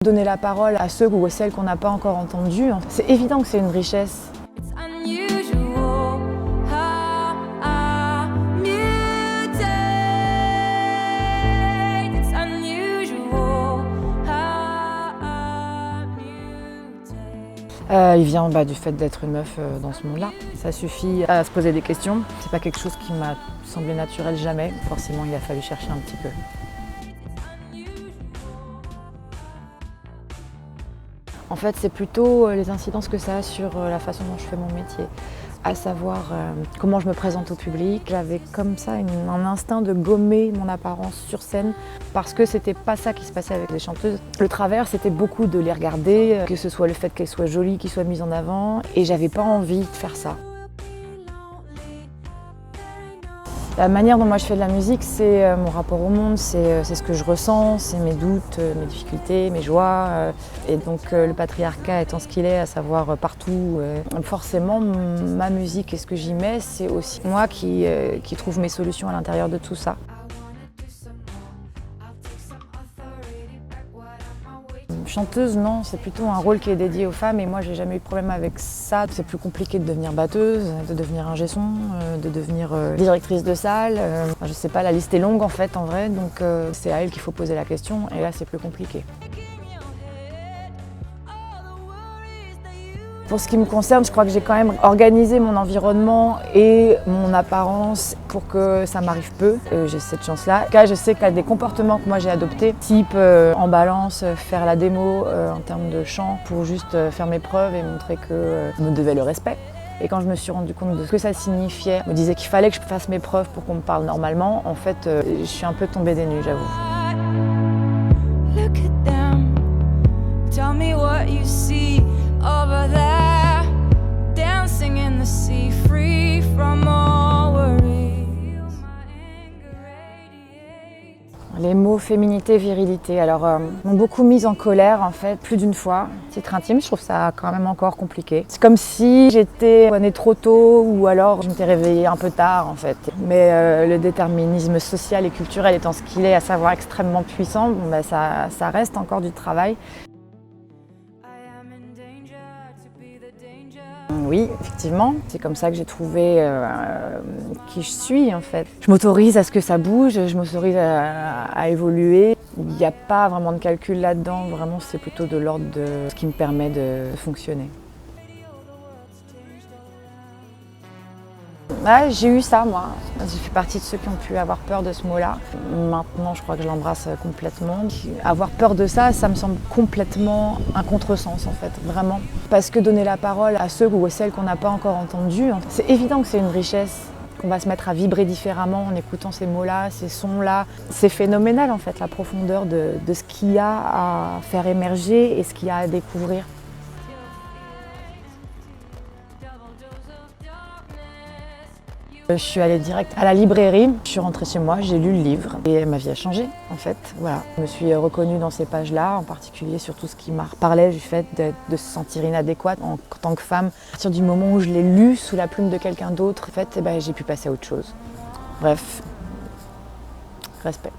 donner la parole à ceux ou celles qu'on n'a pas encore entendus, c'est évident que c'est une richesse. Il vient du fait d'être une meuf dans ce monde-là. Ça suffit à se poser des questions. C'est pas quelque chose qui m'a semblé naturel jamais. Forcément, il a fallu chercher un petit peu. En fait, c'est plutôt les incidences que ça a sur la façon dont je fais mon métier. À savoir comment je me présente au public. J'avais comme ça un instinct de gommer mon apparence sur scène parce que c'était pas ça qui se passait avec les chanteuses. Le travers, c'était beaucoup de les regarder, que ce soit le fait qu'elles soient jolies, qu'elles soient mises en avant, et j'avais pas envie de faire ça. La manière dont moi je fais de la musique, c'est mon rapport au monde, c'est ce que je ressens, c'est mes doutes, mes difficultés, mes joies. Et donc le patriarcat étant ce qu'il est, à savoir partout, forcément ma musique et ce que j'y mets, c'est aussi moi qui trouve mes solutions à l'intérieur de tout ça. Chanteuse, non, c'est plutôt un rôle qui est dédié aux femmes et moi j'ai jamais eu de problème avec ça. C'est plus compliqué de devenir batteuse, de devenir ingé son, de devenir directrice de salle. Je sais pas, la liste est longue en fait en vrai, donc c'est à elle qu'il faut poser la question et là c'est plus compliqué. Pour ce qui me concerne, je crois que j'ai quand même organisé mon environnement et mon apparence pour que ça m'arrive peu. J'ai cette chance-là. Je sais qu'il y a des comportements que moi j'ai adoptés, type en balance, faire la démo en termes de chant pour juste faire mes preuves et montrer que je me devais le respect. Et quand je me suis rendu compte de ce que ça signifiait, je me disais qu'il fallait que je fasse mes preuves pour qu'on me parle normalement. En fait, je suis un peu tombée des nues, j'avoue. Over there, dancing in the sea, free from all worry. Les mots féminité, virilité, alors m'ont beaucoup mise en colère en fait, plus d'une fois. Titre intime, je trouve ça quand même encore compliqué. C'est comme si j'étais née trop tôt ou alors je m'étais réveillée un peu tard en fait. Mais le déterminisme social et culturel étant ce qu'il est, à savoir extrêmement puissant, ça reste encore du travail. Oui, effectivement, c'est comme ça que j'ai trouvé qui je suis en fait. Je m'autorise à ce que ça bouge, je m'autorise à évoluer. Il n'y a pas vraiment de calcul là-dedans, vraiment c'est plutôt de l'ordre de ce qui me permet de fonctionner. Ouais, j'ai eu ça moi, j'ai fait partie de ceux qui ont pu avoir peur de ce mot-là. Maintenant je crois que je l'embrasse complètement. Avoir peur de ça, ça me semble complètement un contresens en fait, vraiment. Parce que donner la parole à ceux ou celles qu'on n'a pas encore entendus, c'est évident que c'est une richesse, qu'on va se mettre à vibrer différemment en écoutant ces mots-là, ces sons-là. C'est phénoménal en fait, la profondeur de ce qu'il y a à faire émerger et ce qu'il y a à découvrir. Je suis allée direct à la librairie, je suis rentrée chez moi, j'ai lu le livre et ma vie a changé en fait. Voilà. Je me suis reconnue dans ces pages-là, en particulier sur tout ce qui m'a reparlé du fait de se sentir inadéquate en tant que femme. À partir du moment où je l'ai lu sous la plume de quelqu'un d'autre, en fait, j'ai pu passer à autre chose. Bref, respect.